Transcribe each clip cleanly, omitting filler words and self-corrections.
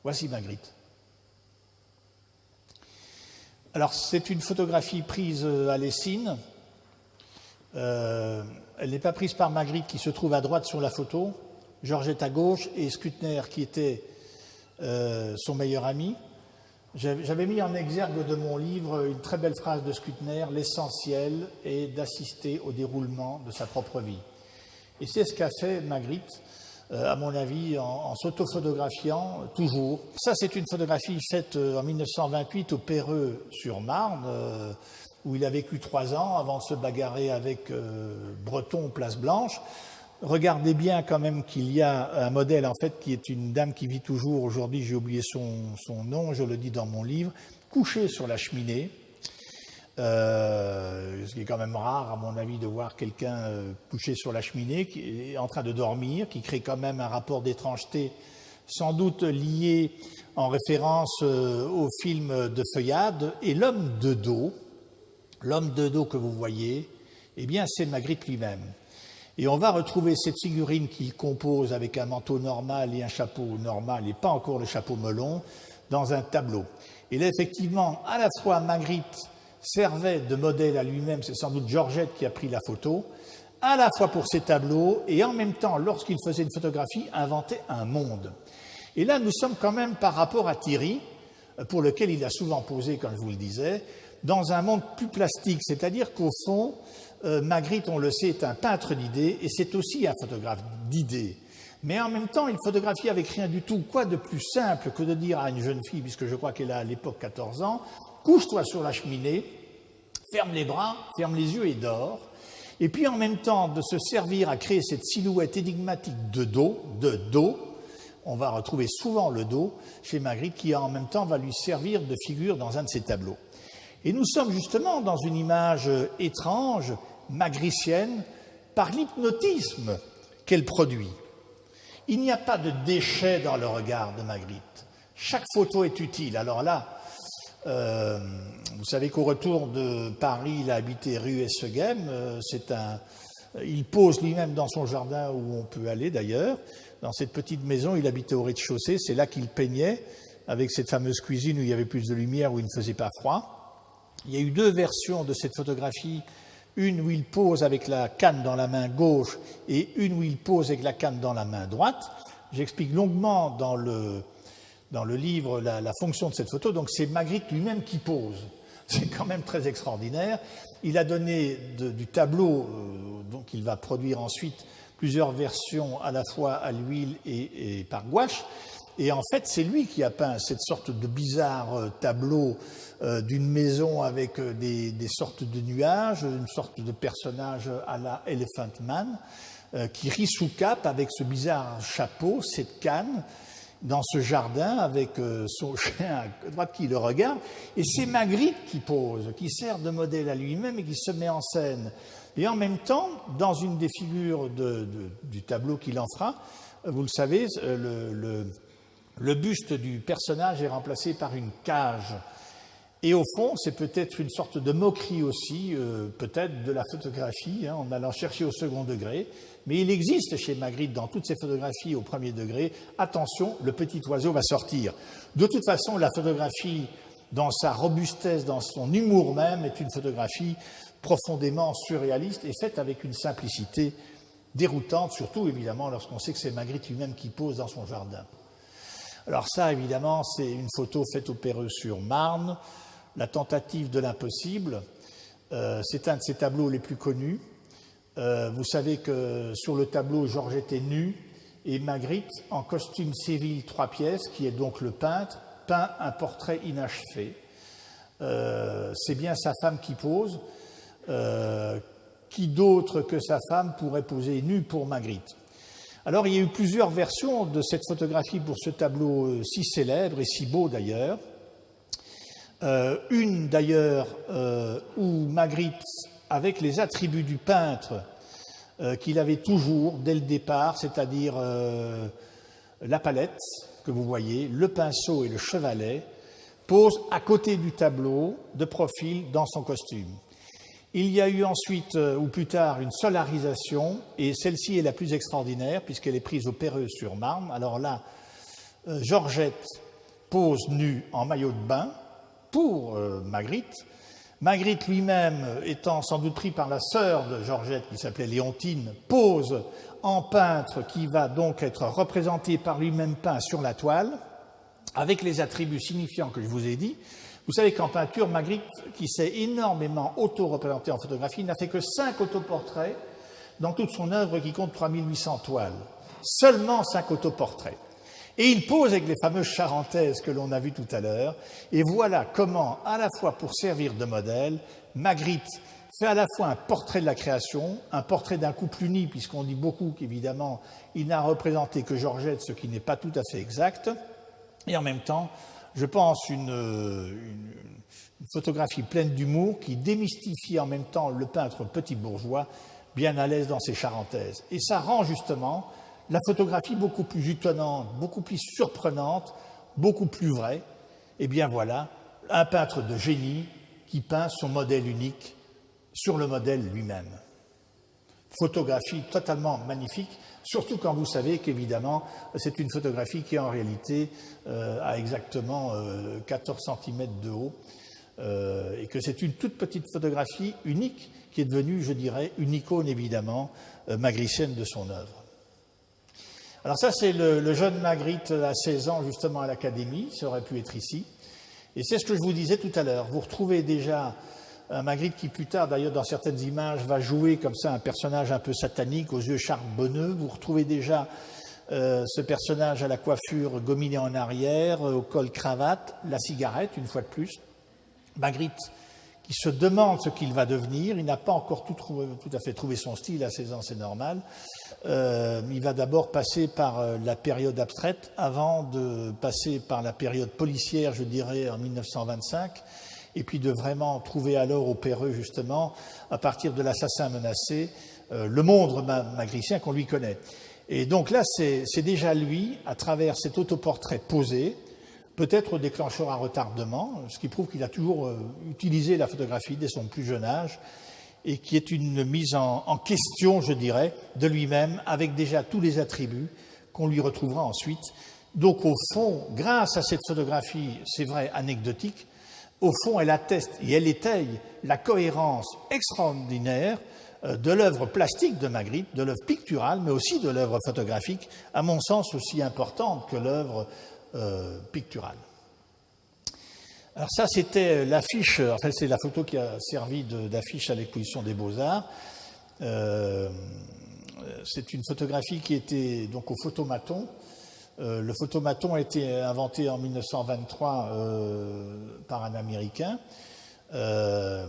Voici Magritte. Alors, c'est une photographie prise à Lessines. Elle n'est pas prise par Magritte qui se trouve à droite sur la photo, Georgette à gauche et Skutner qui était son meilleur ami. J'avais mis en exergue de mon livre une très belle phrase de Skutner: l'essentiel est d'assister au déroulement de sa propre vie. Et c'est ce qu'a fait Magritte, à mon avis, en s'autophotographiant toujours. Ça, c'est une photographie faite en 1928 au Perreux-sur-Marne, où il a vécu 3 ans avant de se bagarrer avec Breton, Place Blanche. Regardez bien quand même qu'il y a un modèle, en fait, qui est une dame qui vit toujours aujourd'hui, j'ai oublié son nom, je le dis dans mon livre, couchée sur la cheminée. Ce qui est quand même rare, à mon avis, de voir quelqu'un couché sur la cheminée, qui est en train de dormir, qui crée quand même un rapport d'étrangeté, sans doute lié en référence au film de Feuillade. Et l'homme de dos que vous voyez, eh bien, c'est Magritte lui-même. Et on va retrouver cette figurine qu'il compose avec un manteau normal et un chapeau normal, et pas encore le chapeau melon, dans un tableau. Et là, effectivement, à la fois Magritte servait de modèle à lui-même, c'est sans doute Georgette qui a pris la photo, à la fois pour ses tableaux, et en même temps, lorsqu'il faisait une photographie, inventait un monde. Et là, nous sommes quand même par rapport à Thierry, pour lequel il a souvent posé, comme je vous le disais, dans un monde plus plastique, c'est-à-dire qu'au fond, Magritte, on le sait, est un peintre d'idées, et c'est aussi un photographe d'idées. Mais en même temps, il photographie avec rien du tout. Quoi de plus simple que de dire à une jeune fille, puisque je crois qu'elle a à l'époque 14 ans, couche-toi sur la cheminée, ferme les bras, ferme les yeux et dors. Et puis en même temps, de se servir à créer cette silhouette énigmatique de dos, on va retrouver souvent le dos chez Magritte, qui en même temps va lui servir de figure dans un de ses tableaux. Et nous sommes justement dans une image étrange, magricienne, par l'hypnotisme qu'elle produit. Il n'y a pas de déchet dans le regard de Magritte. Chaque photo est utile. Alors là, vous savez qu'au retour de Paris, il a habité rue Esseguem. Il pose lui-même dans son jardin, où on peut aller d'ailleurs. Dans cette petite maison, il habitait au rez-de-chaussée. C'est là qu'il peignait, avec cette fameuse cuisine où il y avait plus de lumière, où il ne faisait pas froid. Il y a eu 2 versions de cette photographie. Une où il pose avec la canne dans la main gauche et une où il pose avec la canne dans la main droite. J'explique longuement dans le livre la fonction de cette photo. Donc c'est Magritte lui-même qui pose. C'est quand même très extraordinaire. Il a donné du tableau, donc il va produire ensuite plusieurs versions à la fois à l'huile et par gouache. Et en fait, c'est lui qui a peint cette sorte de bizarre tableau d'une maison avec des sortes de nuages, une sorte de personnage à la Elephant Man, qui rit sous cape avec ce bizarre chapeau, cette canne, dans ce jardin avec son chien à droite qui le regarde. Et c'est Magritte qui pose, qui sert de modèle à lui-même et qui se met en scène. Et en même temps, dans une des figures du tableau qu'il en fera, vous le savez, le buste du personnage est remplacé par une cage. Et au fond, c'est peut-être une sorte de moquerie aussi, peut-être de la photographie, en allant chercher au second degré. Mais il existe chez Magritte, dans toutes ses photographies au premier degré, attention, le petit oiseau va sortir. De toute façon, la photographie, dans sa robustesse, dans son humour même, est une photographie profondément surréaliste et faite avec une simplicité déroutante, surtout évidemment lorsqu'on sait que c'est Magritte lui-même qui pose dans son jardin. Alors ça, évidemment, c'est une photo faite au Perreux-sur-Marne, la tentative de l'impossible. C'est un de ses tableaux les plus connus. Vous savez que sur le tableau, Georgette est nue et Magritte, en costume civil 3 pièces, qui est donc le peintre, peint un portrait inachevé. C'est bien sa femme qui pose. Qui d'autre que sa femme pourrait poser nue pour Magritte? Alors, il y a eu plusieurs versions de cette photographie pour ce tableau si célèbre et si beau d'ailleurs. Une d'ailleurs où Magritte, avec les attributs du peintre qu'il avait toujours dès le départ, c'est-à-dire la palette que vous voyez, le pinceau et le chevalet, pose à côté du tableau de profil dans son costume. Il y a eu ensuite, ou plus tard, une solarisation, et celle-ci est la plus extraordinaire, puisqu'elle est prise au Perreux-sur-Marne. Alors là, Georgette pose nu en maillot de bain pour Magritte. Magritte lui-même, étant sans doute pris par la sœur de Georgette, qui s'appelait Léontine, pose en peintre qui va donc être représenté par lui-même peint sur la toile, avec les attributs signifiants que je vous ai dit. Vous savez qu'en peinture, Magritte, qui s'est énormément auto-représenté en photographie, n'a fait que 5 autoportraits dans toute son œuvre qui compte 3800 toiles. Seulement 5 autoportraits. Et il pose avec les fameuses charentaises que l'on a vues tout à l'heure. Et voilà comment, à la fois pour servir de modèle, Magritte fait à la fois un portrait de la création, un portrait d'un couple uni, puisqu'on dit beaucoup qu'évidemment, il n'a représenté que Georgette, ce qui n'est pas tout à fait exact. Et en même temps, je pense une photographie pleine d'humour qui démystifie en même temps le peintre petit bourgeois, bien à l'aise dans ses charentaises. Et ça rend justement la photographie beaucoup plus étonnante, beaucoup plus surprenante, beaucoup plus vraie. Et bien voilà, un peintre de génie qui peint son modèle unique sur le modèle lui-même. Photographie totalement magnifique, surtout quand vous savez qu'évidemment, c'est une photographie qui en réalité a exactement 14 cm de haut et que c'est une toute petite photographie unique qui est devenue, je dirais, une icône évidemment magricienne de son œuvre. Alors ça, c'est le jeune Magritte à 16 ans, justement à l'Académie, ça aurait pu être ici. Et c'est ce que je vous disais tout à l'heure. Vous retrouvez déjà un Magritte qui, plus tard, d'ailleurs, dans certaines images, va jouer comme ça un personnage un peu satanique, aux yeux charbonneux. Vous retrouvez déjà ce personnage à la coiffure gominée en arrière, au col cravate, la cigarette, une fois de plus. Magritte qui se demande ce qu'il va devenir. Il n'a pas encore tout à fait trouvé son style, à 16 ans, c'est normal. Il va d'abord passer par la période abstraite avant de passer par la période policière, je dirais, en 1925, et puis de vraiment trouver alors au Péreux, justement, à partir de l'Assassin menacé, le monde magricien qu'on lui connaît. Et donc là, c'est déjà lui, à travers cet autoportrait posé, peut-être déclencheur à retardement, ce qui prouve qu'il a toujours utilisé la photographie dès son plus jeune âge, et qui est une mise en question, je dirais, de lui-même, avec déjà tous les attributs qu'on lui retrouvera ensuite. Donc au fond, grâce à cette photographie, c'est vrai, anecdotique, au fond, elle atteste et elle étaye la cohérence extraordinaire de l'œuvre plastique de Magritte, de l'œuvre picturale, mais aussi de l'œuvre photographique, à mon sens aussi importante que l'œuvre picturale. Alors ça, c'était l'affiche, en fait, c'est la photo qui a servi d'affiche à l'exposition des Beaux-Arts. C'est une photographie qui était donc au photomaton. Le photomaton a été inventé en 1923 par un Américain. La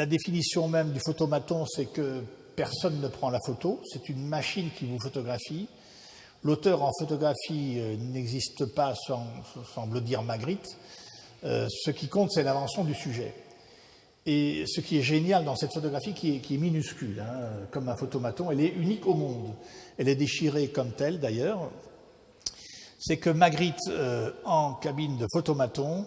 définition même du photomaton, c'est que personne ne prend la photo, c'est une machine qui vous photographie. L'auteur en photographie n'existe pas, semble dire Magritte. Ce qui compte, c'est l'invention du sujet. Et ce qui est génial dans cette photographie, qui est minuscule, hein, comme un photomaton, elle est unique au monde. Elle est déchirée comme telle, d'ailleurs. C'est que Magritte, en cabine de photomaton,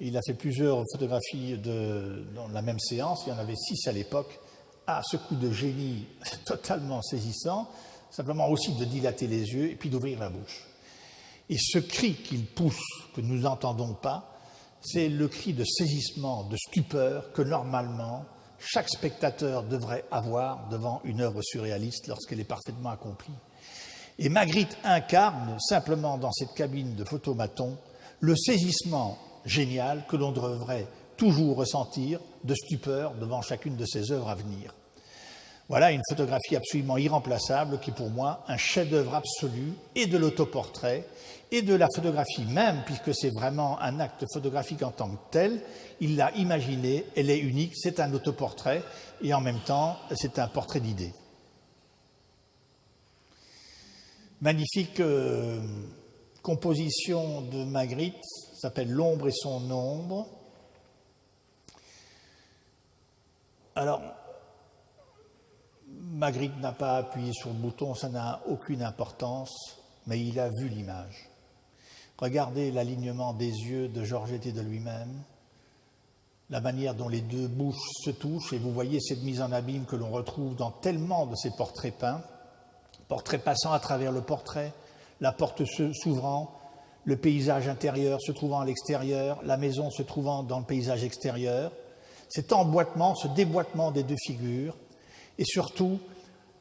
il a fait plusieurs photographies dans la même séance, il y en avait 6 à l'époque, a ce coup de génie totalement saisissant, simplement aussi de dilater les yeux et puis d'ouvrir la bouche. Et ce cri qu'il pousse, que nous n'entendons pas, c'est le cri de saisissement, de stupeur que normalement chaque spectateur devrait avoir devant une œuvre surréaliste lorsqu'elle est parfaitement accomplie. Et Magritte incarne simplement dans cette cabine de photomaton le saisissement génial que l'on devrait toujours ressentir de stupeur devant chacune de ses œuvres à venir. Voilà une photographie absolument irremplaçable qui est pour moi un chef-d'œuvre absolu et de l'autoportrait et de la photographie même, puisque c'est vraiment un acte photographique en tant que tel. Il l'a imaginé, elle est unique, c'est un autoportrait et en même temps c'est un portrait d'idée. Magnifique composition de Magritte, s'appelle L'ombre et son ombre. Alors, Magritte n'a pas appuyé sur le bouton, ça n'a aucune importance, mais il a vu l'image. Regardez l'alignement des yeux de Georgette et de lui-même, la manière dont les deux bouches se touchent, et vous voyez cette mise en abîme que l'on retrouve dans tellement de ces portraits peints, portrait passant à travers le portrait, la porte s'ouvrant, le paysage intérieur se trouvant à l'extérieur, la maison se trouvant dans le paysage extérieur, cet emboîtement, ce déboîtement des deux figures, et surtout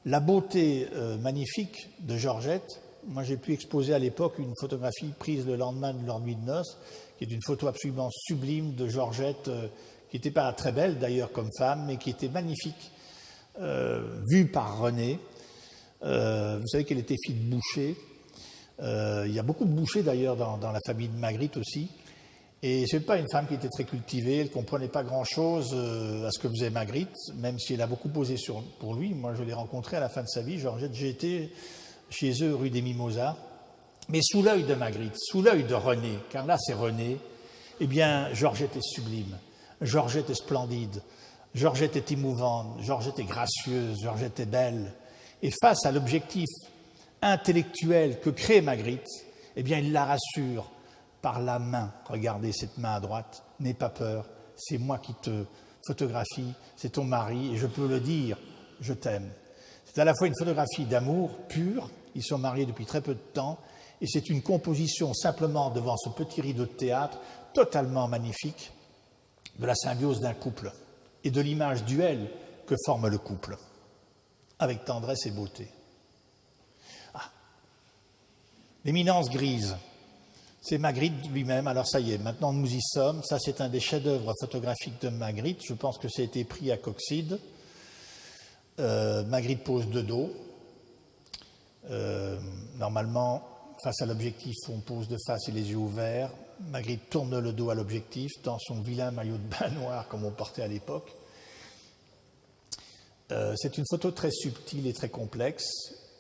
la beauté magnifique de Georgette. Moi, j'ai pu exposer à l'époque une photographie prise le lendemain de leur nuit de noces, qui est une photo absolument sublime de Georgette, qui n'était pas très belle d'ailleurs comme femme, mais qui était magnifique, vue par René. Vous savez qu'elle était fille de boucher. Il y a beaucoup de bouchers d'ailleurs dans la famille de Magritte aussi. Et ce n'est pas une femme qui était très cultivée, elle ne comprenait pas grand-chose à ce que faisait Magritte, même si elle a beaucoup posé pour lui. Moi, je l'ai rencontrée à la fin de sa vie, Georgette. J'ai été chez eux, rue des Mimosas, mais sous l'œil de Magritte, sous l'œil de René, car là, c'est René, eh bien, Georgette est sublime, Georgette est splendide, Georgette est émouvante, Georgette est gracieuse, Georgette est belle. Et face à l'objectif intellectuel que crée Magritte, eh bien, il la rassure par la main. Regardez cette main à droite, n'aie pas peur, c'est moi qui te photographie, c'est ton mari, et je peux le dire, je t'aime. C'est à la fois une photographie d'amour pur, ils sont mariés depuis très peu de temps, et c'est une composition simplement devant ce petit rideau de théâtre, totalement magnifique, de la symbiose d'un couple et de l'image duel que forme le couple, avec tendresse et beauté. L'éminence grise, c'est Magritte lui-même. Alors ça y est, maintenant nous y sommes. Ça, c'est un des chefs-d'œuvre photographiques de Magritte. Je pense que ça a été pris à Coxyde. Magritte pose de dos. Normalement, face à l'objectif, on pose de face et les yeux ouverts. Magritte tourne le dos à l'objectif dans son vilain maillot de bain noir comme on portait à l'époque. C'est une photo très subtile et très complexe,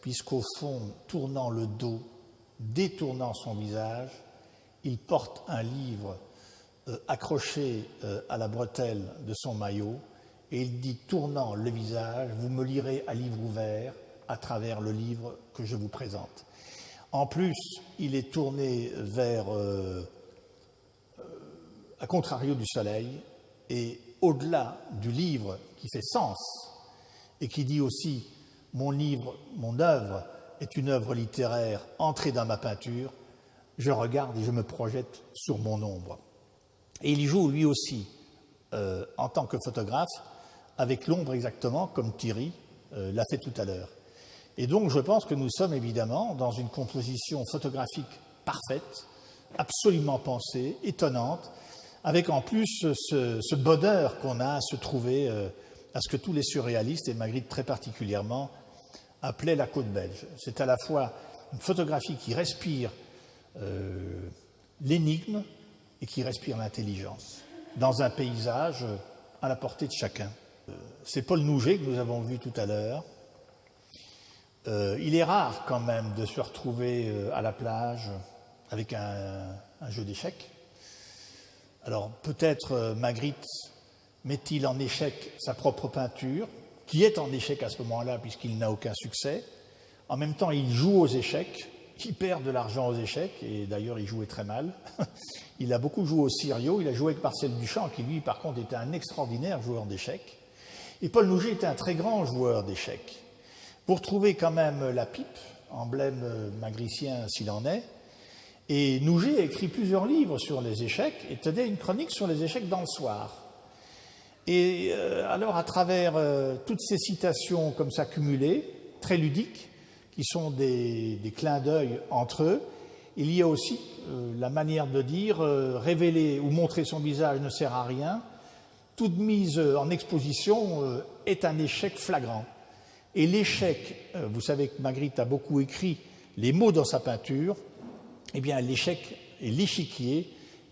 puisqu'au fond, tournant le dos, détournant son visage, il porte un livre accroché à la bretelle de son maillot et il dit, tournant le visage, vous me lirez à livre ouvert à travers le livre que je vous présente. En plus, il est tourné vers, à contrario du soleil, et au-delà du livre qui fait sens et qui dit aussi, mon livre, mon œuvre est une œuvre littéraire entrée dans ma peinture, je regarde et je me projette sur mon ombre. Et il joue lui aussi, en tant que photographe, avec l'ombre exactement, comme Thierry l'a fait tout à l'heure. Et donc je pense que nous sommes évidemment dans une composition photographique parfaite, absolument pensée, étonnante, avec en plus ce bonheur qu'on a à se trouver à ce que tous les surréalistes, et Magritte très particulièrement, appelaient la côte belge. C'est à la fois une photographie qui respire l'énigme et qui respire l'intelligence, dans un paysage à la portée de chacun. C'est Paul Nouget que nous avons vu tout à l'heure. Il est rare quand même de se retrouver à la plage avec un jeu d'échecs. Alors peut-être Magritte met-il en échec sa propre peinture, qui est en échec à ce moment-là puisqu'il n'a aucun succès. En même temps, il joue aux échecs, il perd de l'argent aux échecs, et d'ailleurs il jouait très mal. Il a beaucoup joué au Sirio, il a joué avec Marcel Duchamp, qui lui par contre était un extraordinaire joueur d'échecs. Et Paul Nouget était un très grand joueur d'échecs. Vous retrouvez quand même la pipe, emblème magricien s'il en est, et Nouget a écrit plusieurs livres sur les échecs et tenait une chronique sur les échecs dans le soir. Et alors à travers toutes ces citations comme ça cumulées, très ludiques, qui sont des clins d'œil entre eux, il y a aussi la manière de dire révéler ou montrer son visage ne sert à rien, toute mise en exposition est un échec flagrant. Et l'échec, vous savez que Magritte a beaucoup écrit les mots dans sa peinture, eh bien l'échec est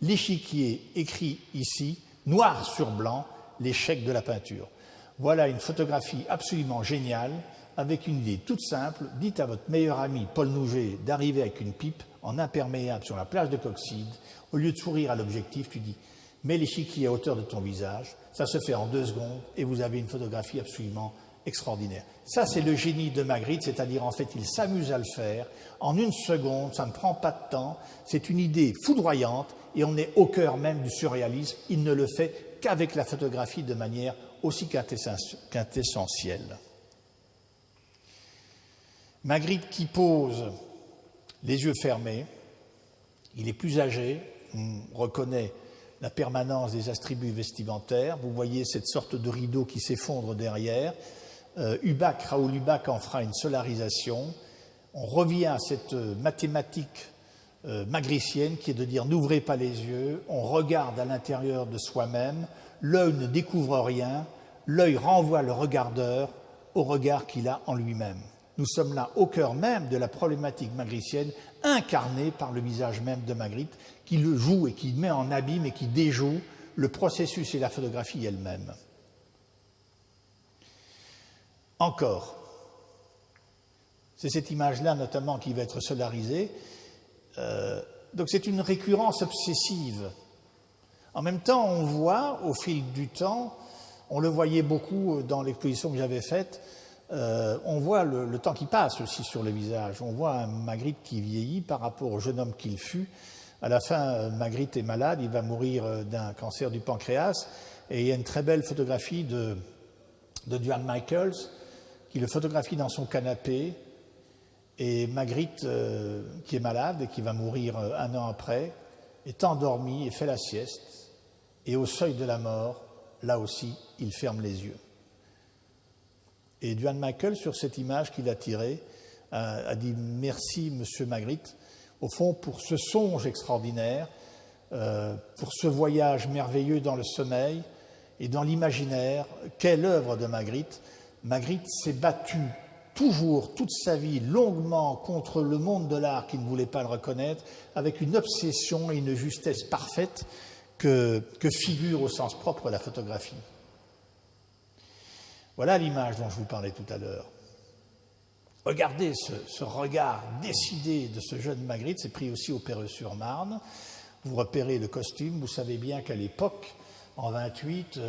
l'échiquier écrit ici, noir sur blanc, l'échec de la peinture. Voilà une photographie absolument géniale, avec une idée toute simple. Dites à votre meilleur ami Paul Nouget d'arriver avec une pipe en imperméable sur la plage de Coxyde. Au lieu de sourire à l'objectif, tu dis « mets l'échiquier à hauteur de ton visage ». Ça se fait en 2 secondes et vous avez une photographie absolument extraordinaire. Ça, c'est le génie de Magritte, c'est-à-dire en fait, il s'amuse à le faire. En 1 seconde, ça ne prend pas de temps. C'est une idée foudroyante et on est au cœur même du surréalisme. Il ne le fait qu'avec la photographie de manière aussi quintessentielle. Magritte qui pose les yeux fermés, Il est plus âgé, on reconnaît la permanence des attributs vestimentaires. Vous voyez cette sorte de rideau qui s'effondre derrière. Raoul Hubac en fera une solarisation. On revient à cette mathématique magricienne qui est de dire n'ouvrez pas les yeux, on regarde à l'intérieur de soi-même, l'œil ne découvre rien, l'œil renvoie le regardeur au regard qu'il a en lui-même. Nous sommes là au cœur même de la problématique magricienne, incarnée par le visage même de Magritte, qui le joue et qui met en abîme et qui déjoue le processus et la photographie elle-même. Encore, c'est cette image-là notamment qui va être solarisée. Donc c'est une récurrence obsessive. En même temps, on voit au fil du temps, on le voyait beaucoup dans l'exposition que j'avais faite, on voit le temps qui passe aussi sur le visage. On voit un Magritte qui vieillit par rapport au jeune homme qu'il fut. À la fin, Magritte est malade, il va mourir d'un cancer du pancréas. Et il y a une très belle photographie de Duane Michaels qui le photographie dans son canapé. Et Magritte, qui est malade et qui va mourir un an après, est endormi et fait la sieste. Et au seuil de la mort, là aussi, il ferme les yeux. Et Duane Michaels, sur cette image qu'il a tirée, a dit « Merci, monsieur Magritte, au fond, pour ce songe extraordinaire, pour ce voyage merveilleux dans le sommeil et dans l'imaginaire. Quelle œuvre de Magritte !» Magritte s'est battu toujours, toute sa vie, longuement contre le monde de l'art qui ne voulait pas le reconnaître, avec une obsession et une justesse parfaite que figure au sens propre la photographie. Voilà l'image dont je vous parlais tout à l'heure. Regardez ce regard décidé de ce jeune Magritte, c'est pris aussi au Perreux-sur-Marne. Vous repérez le costume, vous savez bien qu'à l'époque, en 28,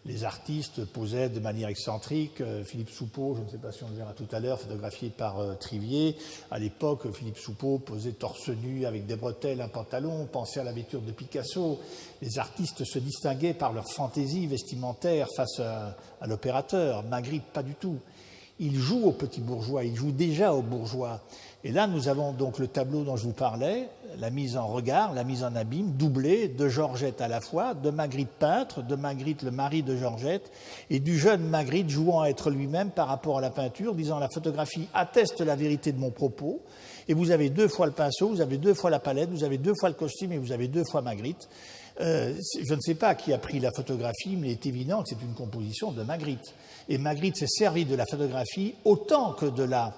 les artistes posaient de manière excentrique. Philippe Soupeau, je ne sais pas si on le verra tout à l'heure, photographié par Trivier. À l'époque, Philippe Soupeau posait torse nu avec des bretelles, un pantalon. Pensez à la vêture de Picasso. Les artistes se distinguaient par leur fantaisie vestimentaire face à l'opérateur. Magritte, pas du tout. Il joue aux petits bourgeois, il joue déjà aux bourgeois. Et là, nous avons donc le tableau dont je vous parlais, la mise en regard, la mise en abîme, doublée de Georgette à la fois, de Magritte peintre, de Magritte le mari de Georgette, et du jeune Magritte jouant à être lui-même par rapport à la peinture, disant la photographie atteste la vérité de mon propos, et vous avez 2 fois le pinceau, vous avez 2 fois la palette, vous avez 2 fois le costume et vous avez 2 fois Magritte. Je ne sais pas qui a pris la photographie, mais il est évident que c'est une composition de Magritte. Et Magritte s'est servi de la photographie autant que de la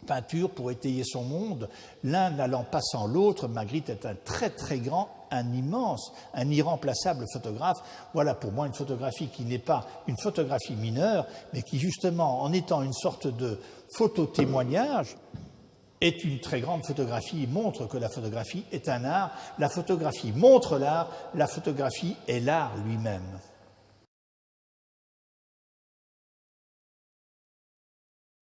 peinture pour étayer son monde, l'un n'allant pas sans l'autre. Magritte est un très très grand, un immense, un irremplaçable photographe. Voilà pour moi une photographie qui n'est pas une photographie mineure, mais qui justement, en étant une sorte de photo-témoignage, est une très grande photographie, montre que la photographie est un art. La photographie montre l'art, la photographie est l'art lui-même.